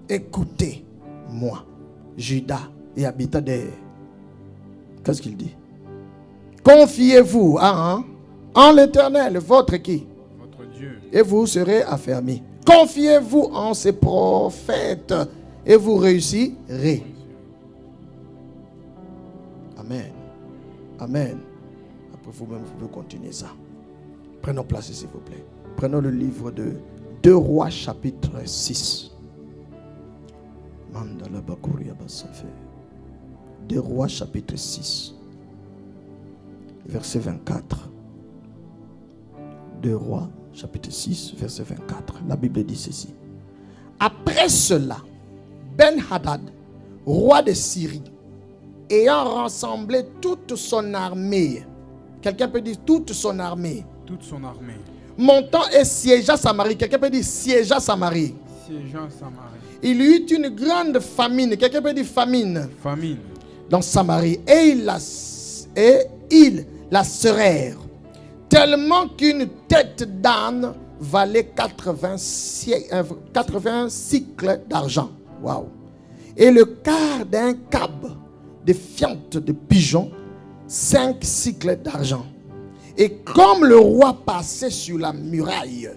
écoutez-moi, Judas et habitants des... Qu'est-ce qu'il dit? Confiez-vous en l'Éternel, votre qui? Votre Dieu. Et vous serez affermis. Confiez-vous en ses prophètes et vous réussirez. Amen. Amen. Après vous-même, vous pouvez continuer ça. Prenons place, s'il vous plaît. Prenons le livre de 2 Rois, chapitre 6. 2 Rois, chapitre 6. Verset 24. 2 Rois, chapitre 6, verset 24. La Bible dit ceci. Après cela, Ben-Hadad, roi de Syrie, ayant rassemblé toute son armée. Quelqu'un peut dire toute son armée. Toute son armée. Montant et siégea Samarie. Quelqu'un peut dire siégea Samarie. Siégeant Samarie. Il y eut une grande famine. Quelqu'un peut dire famine. Famine. Dans Samarie. Et ils la serrèrent. Tellement qu'une tête d'âne valait 80 cycles d'argent. Waouh. Et le quart d'un cab de fientes de pigeons, 5 cycles d'argent. Et comme le roi passait sur la muraille,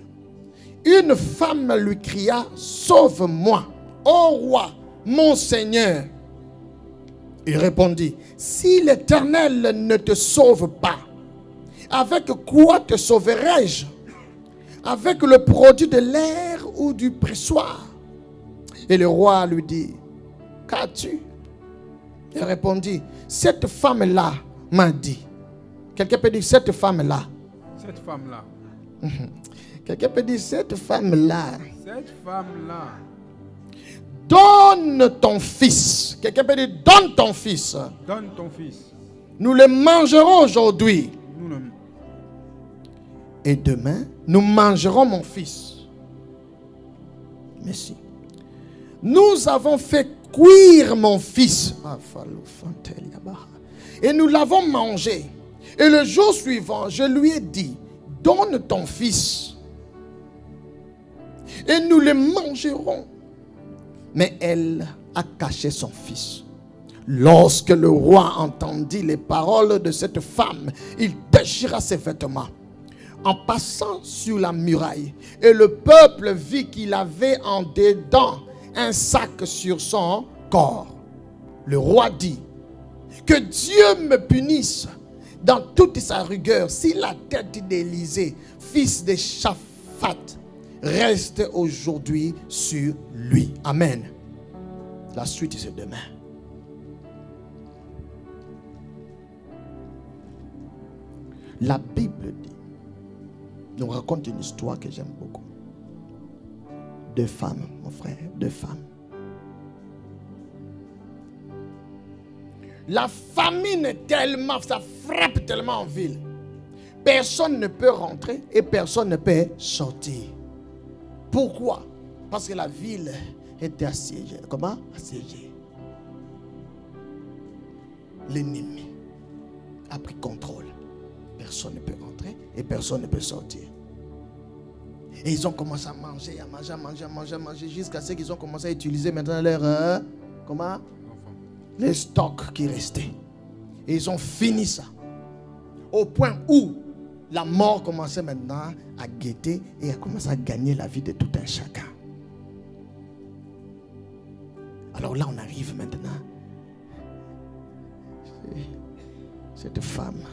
une femme lui cria, sauve-moi, ô roi, mon Seigneur. Il répondit, si l'Éternel ne te sauve pas, avec quoi te sauverai-je? Avec le produit de l'air ou du pressoir? Et le roi lui dit, qu'as-tu? Il répondit, cette femme-là m'a dit. Quelqu'un peut dire, cette femme-là. Cette femme-là. Quelqu'un peut dire, cette femme-là. Cette femme-là. Donne ton fils. Quelqu'un peut dire, donne ton fils. Donne ton fils. Nous le mangerons aujourd'hui. Nous le... Et demain, nous mangerons mon fils. Merci. Nous avons fait cuire mon fils. Et nous l'avons mangé. Et le jour suivant, je lui ai dit, donne ton fils. Et nous le mangerons. Mais elle a caché son fils. Lorsque le roi entendit les paroles de cette femme, il déchira ses vêtements en passant sur la muraille. Et le peuple vit qu'il avait en dedans un sac sur son corps. Le roi dit, que Dieu me punisse dans toute sa rigueur si la tête d'Élisée, fils de Shaphat, reste aujourd'hui sur lui. Amen. La suite c'est demain. La Bible dit, nous raconte une histoire que j'aime beaucoup. 2 femmes, mon frère, 2 femmes. La famine est tellement, ça frappe tellement en ville. Personne ne peut rentrer et personne ne peut sortir. Pourquoi? Parce que la ville était assiégée. Comment? Assiégée. L'ennemi a pris contrôle. Personne ne peut rentrer et personne ne peut sortir. Et ils ont commencé à manger, jusqu'à ce qu'ils ont commencé à utiliser maintenant leur... comment? Les stocks qui restaient. Et ils ont fini ça. Au point où la mort commençait maintenant à guetter et a commencé à gagner la vie de tout un chacun. Alors là, on arrive maintenant. Cette femme.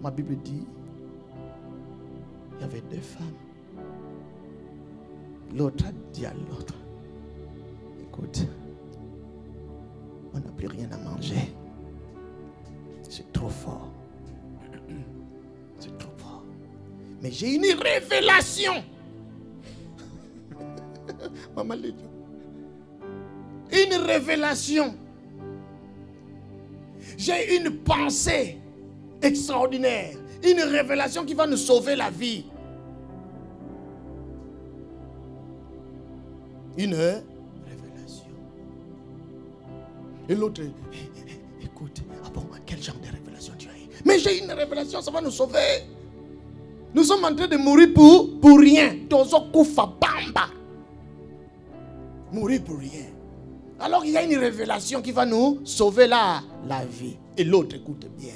Ma Bible dit, il y avait 2 femmes. L'autre a dit à l'autre, écoute, on n'a plus rien à manger. C'est trop fort. C'est trop fort. Mais j'ai une révélation. Maman l'a dit. Une révélation. J'ai une pensée extraordinaire. Une révélation qui va nous sauver la vie. Une révélation. Et l'autre, écoute, ah bon, quel genre de révélation tu as eu? Mais j'ai une révélation, ça va nous sauver. Nous sommes en train de mourir pour rien. Mourir pour rien. Alors il y a une révélation qui va nous sauver la vie. Et l'autre écoute bien.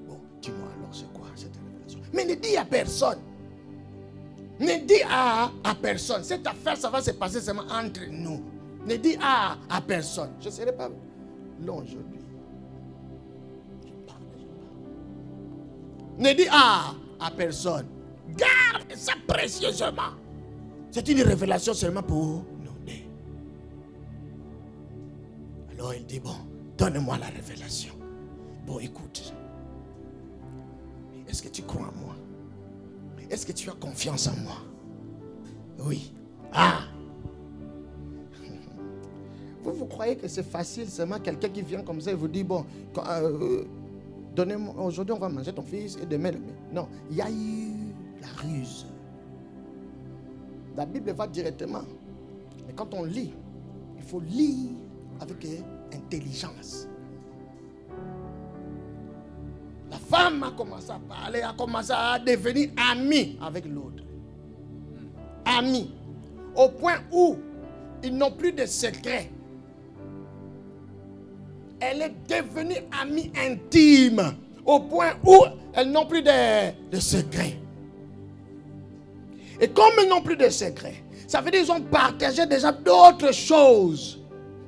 Bon, dis-moi alors c'est quoi cette révélation? Mais ne dis à personne. Ne dis à personne. Cette affaire, ça va se passer seulement entre nous. Ne dis à personne. Je ne serai pas long aujourd'hui. Je parle. Ne dis à personne. Garde ça précieusement. C'est une révélation seulement pour nous. Alors il dit, bon, donne-moi la révélation. Bon, écoute. Est-ce que tu crois en moi? Est-ce que tu as confiance en moi? Oui. Ah! Vous croyez que c'est facile seulement quelqu'un qui vient comme ça et vous dit, bon, donnez-moi, aujourd'hui on va manger ton fils et demain le mien. Non, il y a eu la ruse. La Bible va directement. Mais quand on lit, il faut lire avec intelligence. La femme a commencé à parler, a commencé à devenir amie avec l'autre. Amie. Au point où ils n'ont plus de secrets. Elle est devenue amie intime. Au point où elles n'ont plus de secrets. Et comme ils n'ont plus de secrets, ça veut dire qu'ils ont partagé déjà d'autres choses,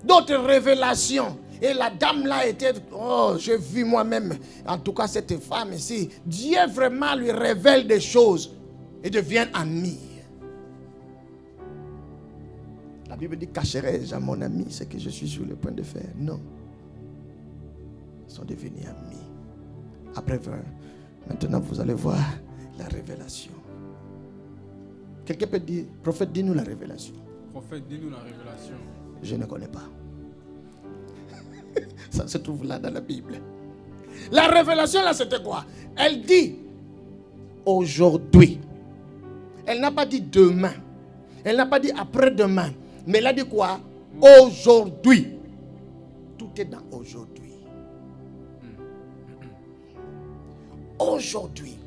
d'autres révélations. Et la dame là était, oh, j'ai vu moi-même, en tout cas cette femme ici, Dieu vraiment lui révèle des choses et deviennent amis. La Bible dit, cacherai-je à mon ami ce que je suis sur le point de faire? Non. Ils sont devenus amis. Après, maintenant vous allez voir la révélation. Quelqu'un peut dire, prophète, dis-nous la révélation. Prophète, dis-nous la révélation. Je ne connais pas. Ça se trouve là dans la Bible. La révélation là, c'était quoi? Elle dit aujourd'hui. Elle n'a pas dit demain. Elle n'a pas dit après-demain. Mais elle a dit quoi? Aujourd'hui. Tout est dans aujourd'hui. Aujourd'hui,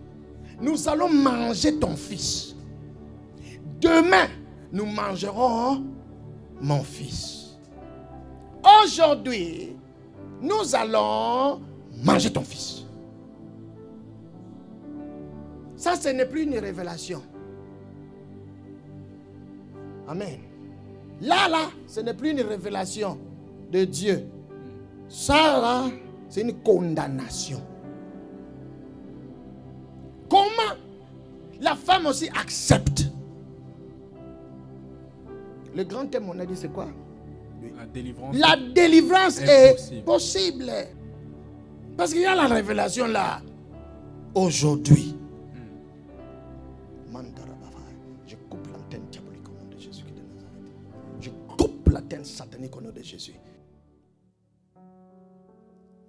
nous allons manger ton fils. Demain, nous mangerons mon fils. Aujourd'hui, nous allons manger ton fils. Ça, ce n'est plus une révélation. Amen. Là, ce n'est plus une révélation de Dieu. Ça, là, c'est une condamnation. Comment la femme aussi accepte? Le grand thème, on a dit, c'est quoi? La délivrance. La délivrance est possible. Parce qu'il y a la révélation là. Aujourd'hui. Je coupe l'antenne diabolique au nom de Jésus de Nazareth. Je coupe l'antenne satanique au nom de Jésus.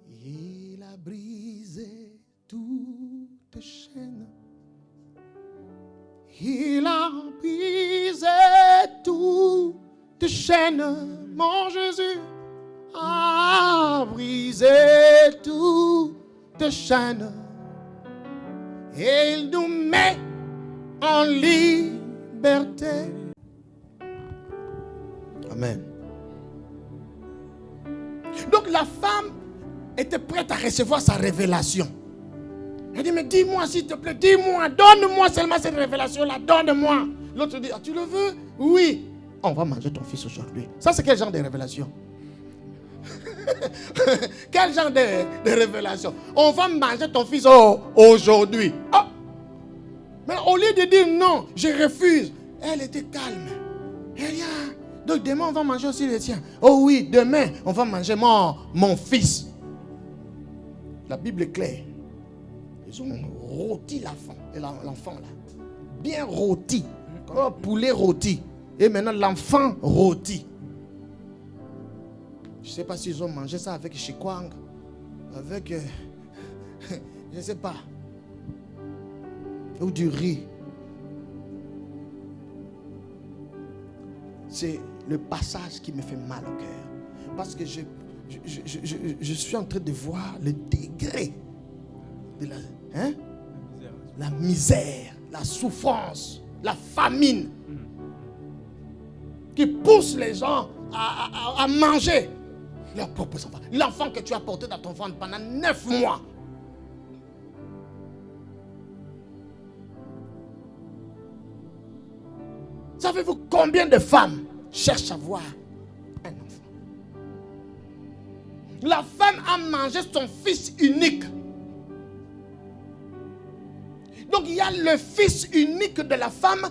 Il a brisé toutes chaînes. Il a brisé toutes chaînes. Mon Jésus a brisé toutes chaînes. Et il nous met en liberté. Amen. Donc la femme était prête à recevoir sa révélation. Elle dit, mais dis-moi s'il te plaît, dis-moi, donne-moi seulement cette révélation-là, donne-moi. L'autre dit, ah, tu le veux? Oui. On va manger ton fils aujourd'hui. Ça, c'est quel genre de révélation? Quel genre de révélation? On va manger ton fils aujourd'hui. Oh. Mais au lieu de dire non, je refuse, elle était calme. Elle dit, ah, donc demain, on va manger aussi le tien. Oh oui, demain, on va manger mon fils. La Bible est claire. Ils ont rôti l'enfant là. Bien rôti. Comme un poulet rôti. Et maintenant l'enfant rôti. Je ne sais pas s'ils ont mangé ça avec chikwang. Avec... je ne sais pas. Ou du riz. C'est le passage qui me fait mal au cœur. Parce que je suis en train de voir le degré de la misère, la souffrance, la famine. pousse les gens à manger leurs propres enfants. L'enfant que tu as porté dans ton ventre pendant 9 mois. Savez-vous combien de femmes cherchent à avoir un enfant? La femme a mangé son fils unique. Donc il y a le fils unique de la femme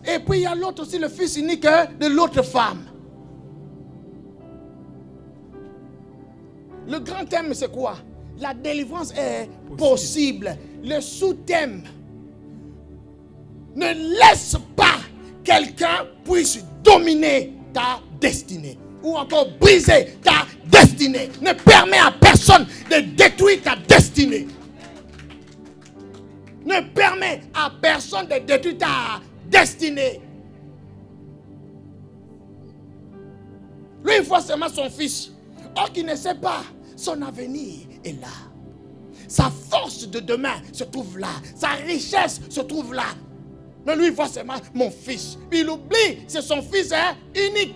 et puis il y a l'autre aussi, le fils unique de l'autre femme. Le grand thème c'est quoi? La délivrance est possible. Le sous-thème: ne laisse pas quelqu'un puisse dominer ta destinée ou encore briser ta destinée. Ne permets à personne de détruire ta destinée. Ne permets à personne de détruire ta destinée. Lui, il voit seulement son fils. Or, qu'il ne sait pas, son avenir est là. Sa force de demain se trouve là. Sa richesse se trouve là. Mais lui, il voit seulement mon fils. Il oublie, c'est son fils unique.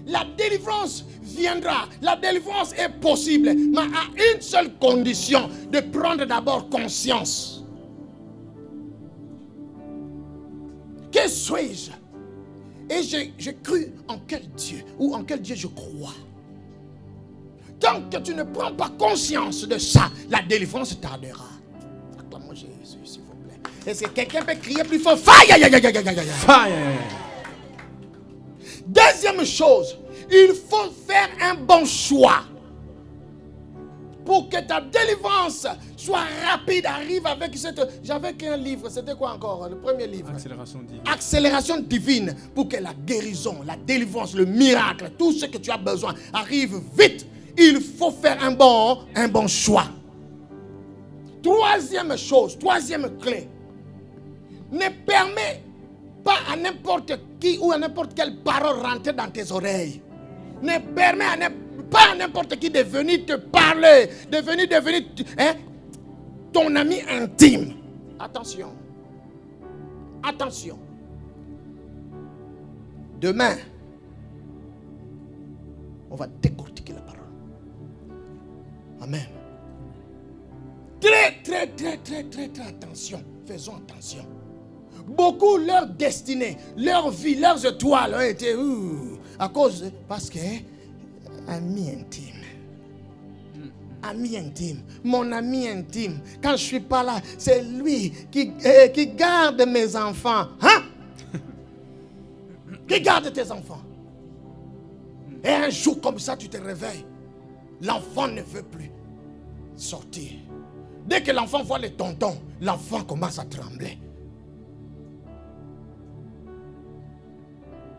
La délivrance viendra. La délivrance est possible. Mais à une seule condition: de prendre d'abord conscience. Que suis-je? Et j'ai cru en quel Dieu, ou en quel Dieu je crois. Tant que tu ne prends pas conscience de ça, la délivrance tardera. Acclamons Jésus, s'il vous plaît. Est-ce que quelqu'un peut crier plus fort? Fire! Deuxième chose, il faut faire un bon choix. Pour que ta délivrance soit rapide, arrive avec cette... J'avais qu'un livre, c'était quoi encore? Le premier livre. Accélération divine. Accélération divine. Pour que la guérison, la délivrance, le miracle, tout ce que tu as besoin arrive vite. Il faut faire un bon choix. Troisième chose, troisième clé. Ne permets pas à n'importe qui ou à n'importe quelle parole rentrer dans tes oreilles. Ne permets pas à n'importe qui de venir te parler, de venir ton ami intime. Attention. Attention. Demain, on va décortiquer la parole. Amen. Très attention. Faisons attention. Beaucoup, leur destinée, leur vie, leurs étoiles ont été parce que ami intime. Ami intime. Mon ami intime. Quand je ne suis pas là, c'est lui qui garde mes enfants. Hein? Qui garde tes enfants. Et un jour comme ça, tu te réveilles. L'enfant ne veut plus sortir. Dès que l'enfant voit les tontons, l'enfant commence à trembler.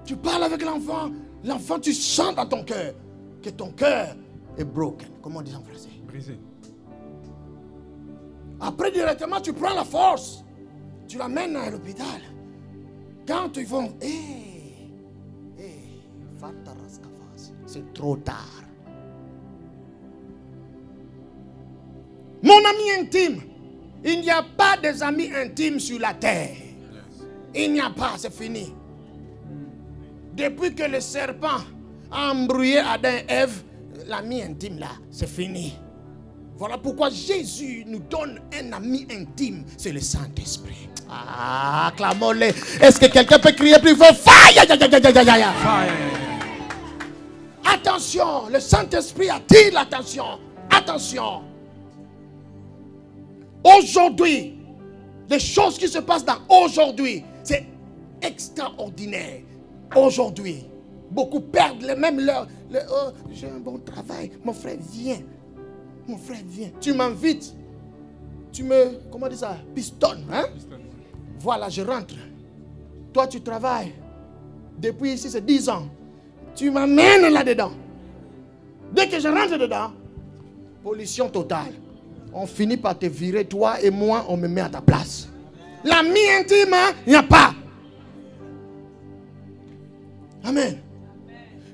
Tu parles avec l'enfant, l'enfant, tu sens dans ton cœur que ton cœur est broken. Comment on dit en français? Brisé. Après, directement, tu prends la force. Tu l'amènes à l'hôpital. Quand ils vont... c'est trop tard. Mon ami intime. Il n'y a pas des amis intimes sur la terre. Il n'y a pas, c'est fini. Depuis que le serpent a embrouillé Adam et Ève, l'ami intime là, c'est fini. Voilà pourquoi Jésus nous donne un ami intime, c'est le Saint-Esprit. Ah, clamons-le. Est-ce que quelqu'un peut crier plus fort? Fire! Attention, le Saint-Esprit attire l'attention. Attention. Aujourd'hui, les choses qui se passent dans aujourd'hui, c'est extraordinaire. Aujourd'hui, beaucoup perdent même leur j'ai un bon travail. Mon frère, viens. Mon frère, viens. Tu m'invites. Tu me, comment dire ça? Pistonne. Hein? Voilà, je rentre. Toi, tu travailles. Depuis ici, c'est 10 ans. Tu m'amènes là-dedans. Dès que je rentre dedans, pollution totale. On finit par te virer, toi et moi, on me met à ta place. L'ami intime, il n'y a pas. Amen.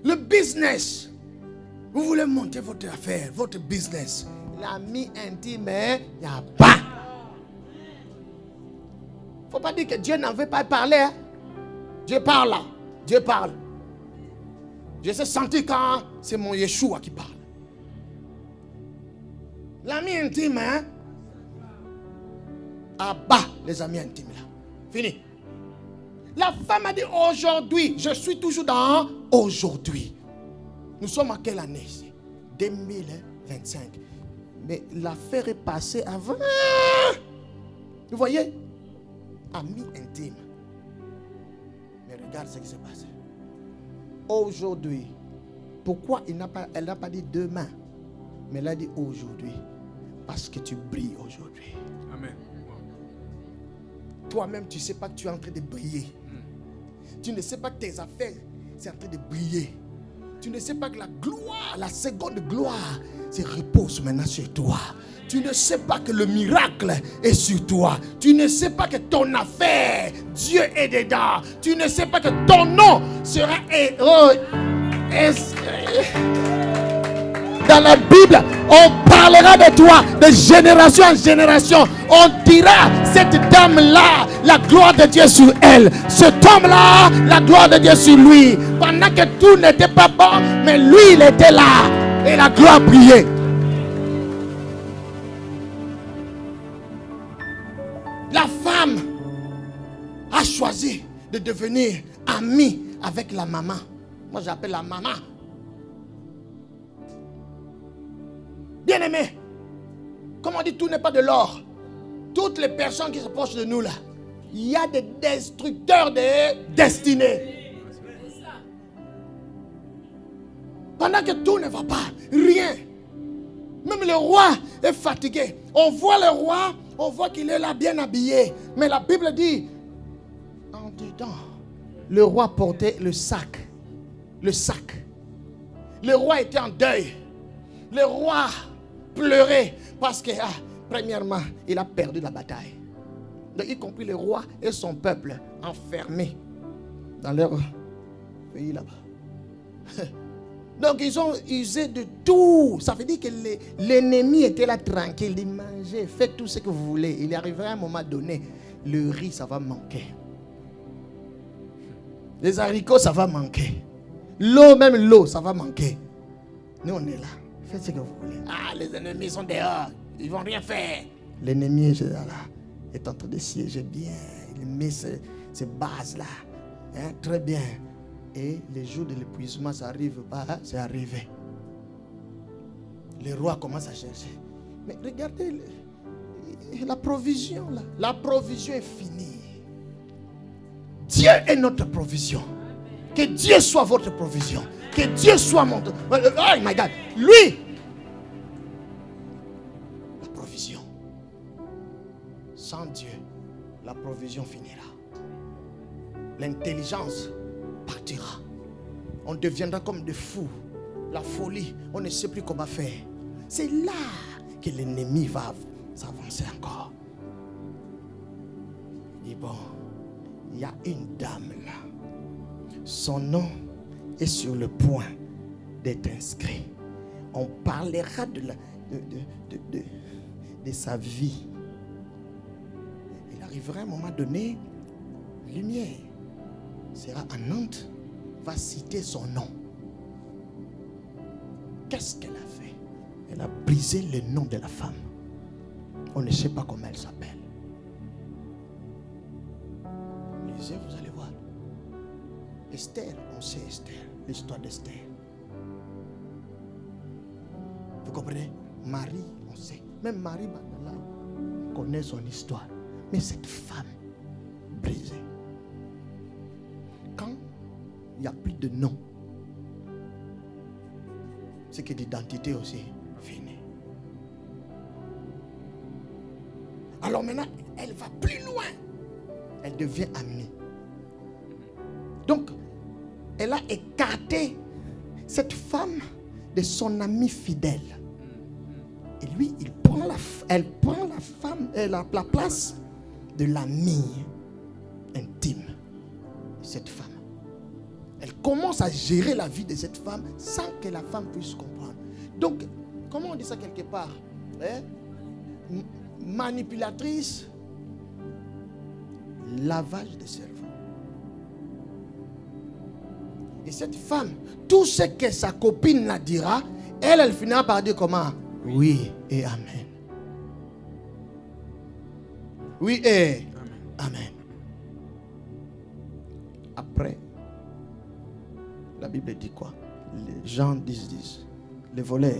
Le business. Vous voulez monter votre affaire, votre business. L'ami intime, il n'y a pas. ne faut pas dire que Dieu n'en veut pas parler. Hein. Dieu parle là. Dieu parle. Je sais sentir quand c'est mon Yeshua qui parle. L'ami intime, hein? Abat les amis intimes là. Fini. La femme a dit aujourd'hui. Je suis toujours dans aujourd'hui. Nous sommes à quelle année ici? 2025. Mais l'affaire est passée avant. Vous voyez? Ami intime. Mais regarde ce qui s'est passé. Aujourd'hui. Pourquoi elle n'a pas dit demain? Mais elle a dit aujourd'hui. Parce que tu brilles aujourd'hui. Amen. Toi-même, tu ne sais pas que tu es en train de briller. Tu ne sais pas que tes affaires, c'est en train de briller. Tu ne sais pas que la gloire, la seconde gloire, se repose maintenant sur toi. Tu ne sais pas que le miracle est sur toi. Tu ne sais pas que ton affaire, Dieu est dedans. Tu ne sais pas que ton nom sera heureux. Dans la Bible, on parlera de toi de génération en génération. On dira, cette dame-là, la gloire de Dieu sur elle. Cet homme-là, la gloire de Dieu sur lui. Pendant que tout n'était pas bon, mais lui, il était là. Et la gloire brillait. La femme a choisi de devenir amie avec la maman. Moi, j'appelle la maman. Bien-aimé, comme on dit, tout n'est pas de l'or. Toutes les personnes qui s'approchent de nous là, il y a des destructeurs de destinées. Pendant que tout ne va pas, rien. Même le roi est fatigué. On voit le roi, on voit qu'il est là bien habillé. Mais la Bible dit, en dedans, le roi portait le sac. Le sac. Le roi était en deuil. Le roi pleurait parce que, premièrement, il a perdu la bataille. Donc, y compris le roi et son peuple enfermés dans leur pays là-bas. Donc, ils ont usé de tout. Ça veut dire que l'ennemi était là tranquille. Il mangeait, faites tout ce que vous voulez. Il arriverait à un moment donné, le riz, ça va manquer. Les haricots, ça va manquer. L'eau, même l'eau, ça va manquer. Nous, on est là. Faites ce que vous voulez. Les ennemis sont dehors. Ils ne vont rien faire. L'ennemi est en train de siéger bien. Il met ses bases là. Hein, très bien. Et les jours de l'épuisement, ça arrive pas. Hein, c'est arrivé. Le roi commence à chercher. Mais regardez la provision là. La provision est finie. Dieu est notre provision. Que Dieu soit votre provision. Que Dieu soit mon... Oh my God. Lui. La provision. Sans Dieu, la provision finira. L'intelligence partira. On deviendra comme des fous. La folie, on ne sait plus comment faire. C'est là que l'ennemi va s'avancer encore. Il dit bon, il y a une dame là. Son nom est sur le point d'être inscrit. On parlera de sa vie. Il arrivera à un moment donné, lumière sera à Nantes, va citer son nom. Qu'est-ce qu'elle a fait? Elle a brisé le nom de la femme. On ne sait pas comment elle s'appelle. Lisez, vous allez voir. Esther, on sait Esther, l'histoire d'Esther. Vous comprenez? Marie, on sait. Même Marie Magdala connaît son histoire. Mais cette femme brisée, quand il n'y a plus de nom, c'est que l'identité aussi finie. Alors maintenant, elle va plus loin. Elle devient amie. Donc, elle a écarté cette femme de son ami fidèle. Et lui, elle prend la femme, la place de l'ami intime de cette femme. Elle commence à gérer la vie de cette femme sans que la femme puisse comprendre. Donc, comment on dit ça quelque part? Manipulatrice, Lavage de cerveau. Et cette femme, tout ce que sa copine la dira, elle finira par dire comment? Oui et amen. Oui et amen. Après, la Bible dit quoi? Les Jean 10. Le voleur,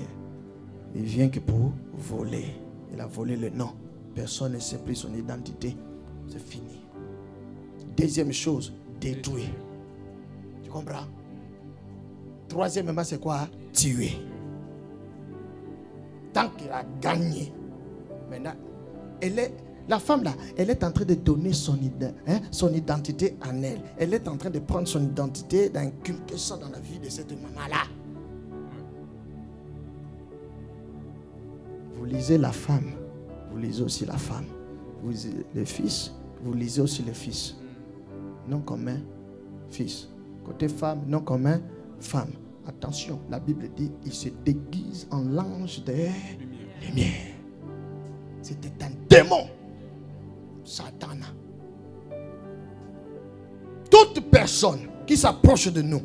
il vient que pour voler. Il a volé le nom. Personne ne sait plus son identité. C'est fini. Deuxième chose, détruire. Tu comprends? Troisièmement, c'est quoi? Tuer. Tant qu'il a gagné. Maintenant, la femme là, elle est en train de donner son identité en elle. Elle est en train de prendre son identité, d'inculquer ça dans la vie de cette maman-là. Vous lisez la femme, vous lisez aussi la femme. Vous lisez le fils, vous lisez aussi le fils. Non commun, fils. Côté femme, non commun, femme. Attention, la Bible dit, il se déguise en l'ange de lumière. C'était un démon. Satan. Toute personne qui s'approche de nous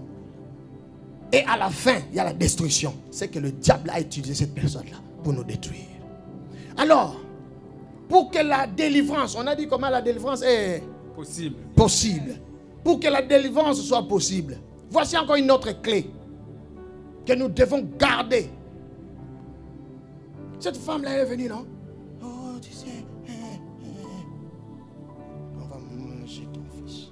et à la fin, il y a la destruction. C'est que le diable a utilisé cette personne-là pour nous détruire. Alors, pour que la délivrance, on a dit comment la délivrance est possible. Pour que la délivrance soit possible, voici encore une autre clé que nous devons garder. Cette femme-là est venue, non? Oh, tu sais, on va manger ton fils.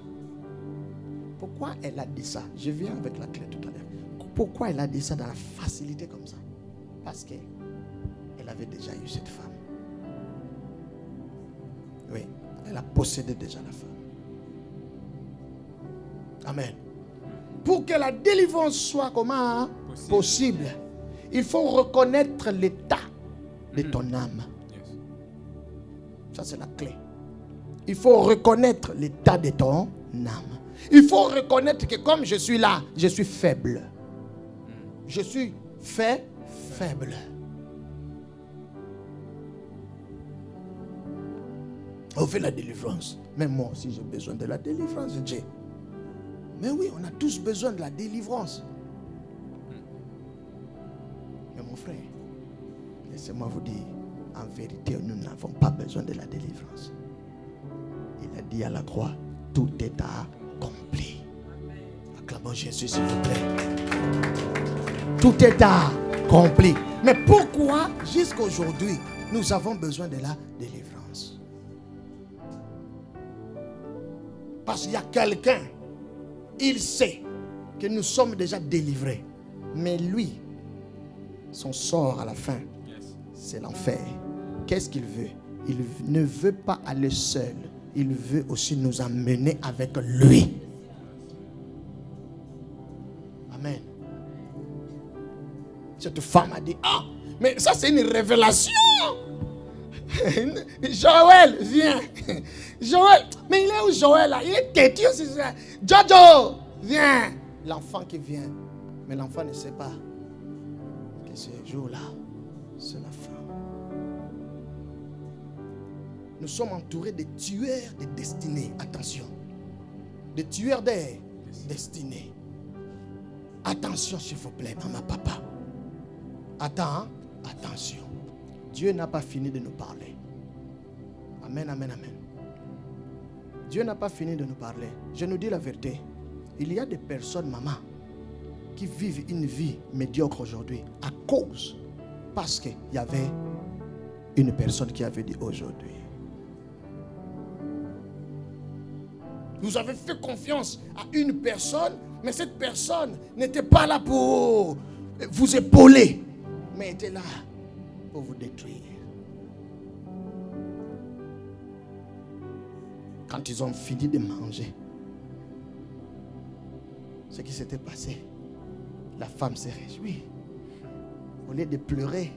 Pourquoi elle a dit ça? Je viens avec la clé tout à l'heure. Pourquoi elle a dit ça dans la facilité comme ça? Parce qu'elle avait déjà eu cette femme. Oui, elle a possédé déjà la femme. Amen. Pour que la délivrance soit comment? Possible. Il faut reconnaître l'état de ton âme. Ça, c'est la clé. Il faut reconnaître l'état de ton âme. Il faut reconnaître que comme je suis là, je suis faible. Je suis faible. On fait la délivrance. Même moi aussi, j'ai besoin de la délivrance, Dieu. Mais oui, on a tous besoin de la délivrance. Mais mon frère, laissez-moi vous dire, en vérité, nous n'avons pas besoin de la délivrance. Il a dit à la croix, tout est accompli. Acclamons Jésus, s'il vous plaît. Tout est accompli. Mais pourquoi, jusqu'à aujourd'hui, nous avons besoin de la délivrance? Parce qu'il y a quelqu'un, il sait que nous sommes déjà délivrés. Mais lui, son sort à la fin, c'est l'enfer. Qu'est-ce qu'il veut? Il ne veut pas aller seul. Il veut aussi nous emmener avec lui. Amen. Cette femme a dit, ah, mais ça c'est une révélation. Joël, viens. Joël, mais il est où Joël là? Il est têtu aussi. Jojo, viens. L'enfant qui vient. Mais l'enfant ne sait pas que ce jour-là, c'est la fin. Nous sommes entourés de tueurs de destinée. Attention. De tueurs de destinée. Attention s'il vous plaît, maman, papa. Attends, attention. Dieu n'a pas fini de nous parler. Amen, amen, amen. Dieu n'a pas fini de nous parler. Je nous dis la vérité. Il y a des personnes, maman, qui vivent une vie médiocre aujourd'hui à cause, parce qu'il y avait une personne qui avait dit aujourd'hui. Vous avez fait confiance à une personne, mais cette personne n'était pas là pour vous épauler, mais était là pour vous détruire. Quand ils ont fini de manger, ce qui s'était passé, la femme s'est réjouie. Au lieu de pleurer,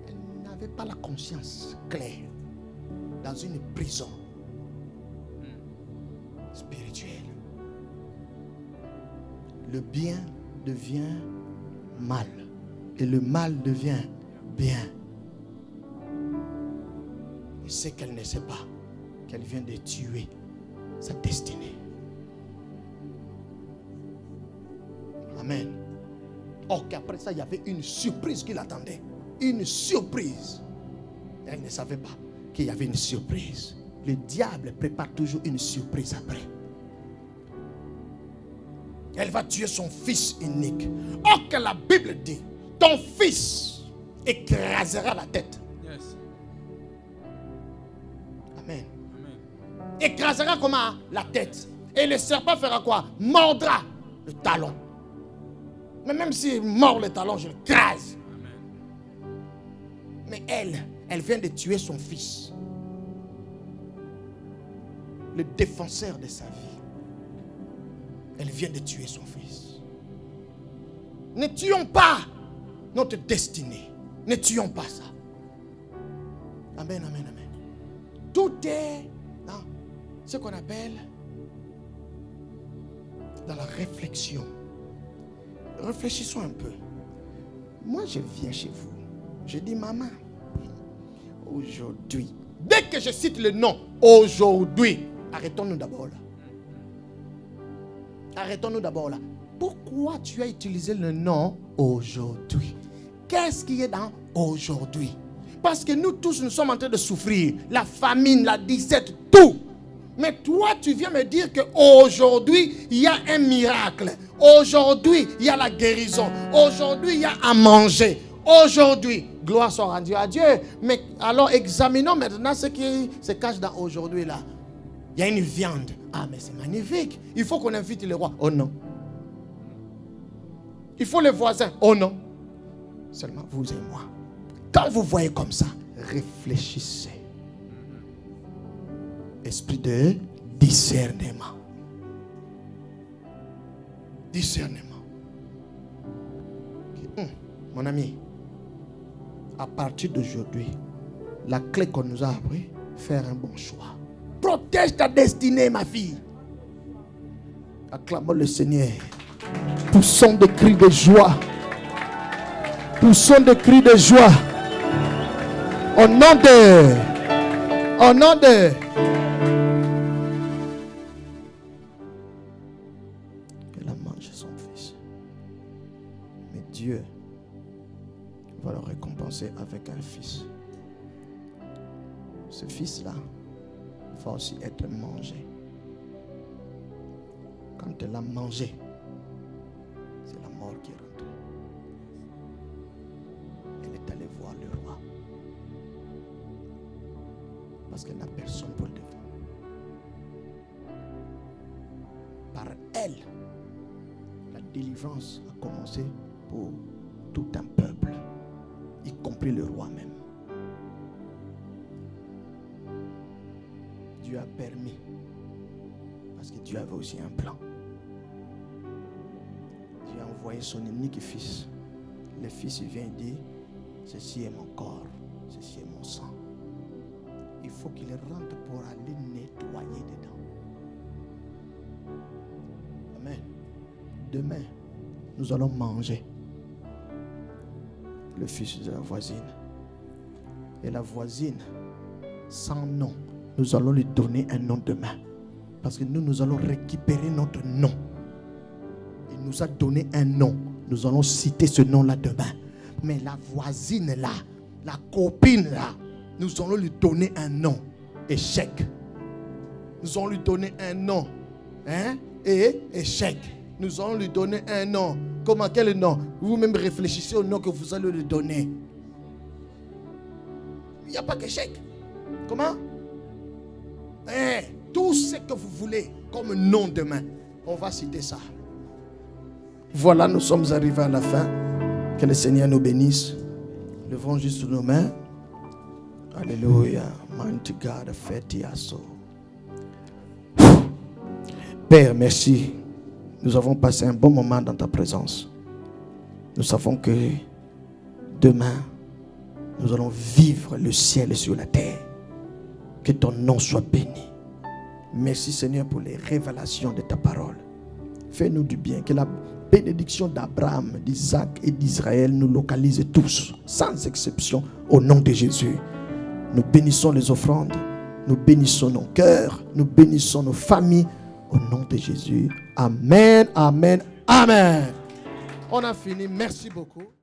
elle n'avait pas la conscience claire dans une prison spirituelle. Le bien devient mal et le mal devient bien. Et ce qu'elle ne sait pas, qu'elle vient de tuer sa destinée. Amen. Or qu'après ça, il y avait une surprise qui l'attendait. Une surprise. Elle ne savait pas qu'il y avait une surprise. Le diable prépare toujours une surprise après. Elle va tuer son fils unique. Or que la Bible dit, ton fils écrasera la tête. Yes. Amen. Amen. Écrasera comment? La tête. Et le serpent fera quoi? Mordra le talon. Mais même s'il mord le talon, je le crase. Amen. Mais elle vient de tuer son fils. Le défenseur de sa vie. Elle vient de tuer son fils. Ne tuons pas notre destinée. Ne tuons pas ça. Amen, amen, amen. Tout est dans ce qu'on appelle dans la réflexion. Réfléchissons un peu. Moi, je viens chez vous. Je dis, maman, aujourd'hui, dès que je cite le nom, aujourd'hui, arrêtons-nous d'abord là. Arrêtons-nous d'abord là. Pourquoi tu as utilisé le nom aujourd'hui? Qu'est-ce qui est dans aujourd'hui? Parce que nous tous, nous sommes en train de souffrir. La famine, la disette, tout. Mais toi, tu viens me dire qu'aujourd'hui, il y a un miracle. Aujourd'hui, il y a la guérison. Aujourd'hui, il y a à manger. Aujourd'hui, gloire soit rendue à Dieu. Mais alors, examinons maintenant ce qui se cache dans aujourd'hui là. Il y a une viande. Ah, mais c'est magnifique. Il faut qu'on invite le roi. Oh non. Il faut les voisins. Oh non. Seulement vous et moi. Quand vous voyez comme ça, réfléchissez. Esprit de discernement. Discernement. Mon ami, à partir d'aujourd'hui, la clé qu'on nous a appris, faire un bon choix. Protège ta destinée, ma fille. Acclamons le Seigneur. Poussons des cris de joie. Poussons des cris de joie. Au nom de elle a mangé son fils. Mais Dieu va le récompenser avec un fils. Ce fils-là va aussi être mangé. Quand elle a mangé, c'est la mort qui est rentrée. Elle est allée voir le roi. Parce qu'elle n'a personne pour le défendre. Par elle, la délivrance a commencé pour tout un peuple, y compris le roi même. Dieu a permis, parce que Dieu avait aussi un plan. Dieu a envoyé son unique fils. Le fils, il vient et dit, ceci est mon corps, ceci est mon sang. Il faut qu'il rentre pour aller nettoyer dedans. Amen. Demain, nous allons manger le fils de la voisine. Et la voisine, sans nom, nous allons lui donner un nom demain. Parce que nous allons récupérer notre nom. Il nous a donné un nom. Nous allons citer ce nom-là demain. Mais la voisine là, la copine là, nous allons lui donner un nom. Échec. Nous allons lui donner un nom. Et échec. Nous allons lui donner un nom. Comment? Quel nom? Vous-même réfléchissez au nom que vous allez lui donner. Il n'y a pas qu'échec. Comment? Tout ce que vous voulez comme nom demain, on va citer ça. Voilà, nous sommes arrivés à la fin. Que le Seigneur nous bénisse. Levons juste nos mains. Alléluia. Mighty God, fetiaso. Père, merci. Nous avons passé un bon moment dans ta présence. Nous savons que demain, nous allons vivre le ciel sur la terre. Que ton nom soit béni. Merci Seigneur pour les révélations de ta parole. Fais-nous du bien. Que la bénédiction d'Abraham, d'Isaac et d'Israël nous localise tous, sans exception, au nom de Jésus. Nous bénissons les offrandes. Nous bénissons nos cœurs, nous bénissons nos familles. Au nom de Jésus. Amen, amen, amen. On a fini. Merci beaucoup.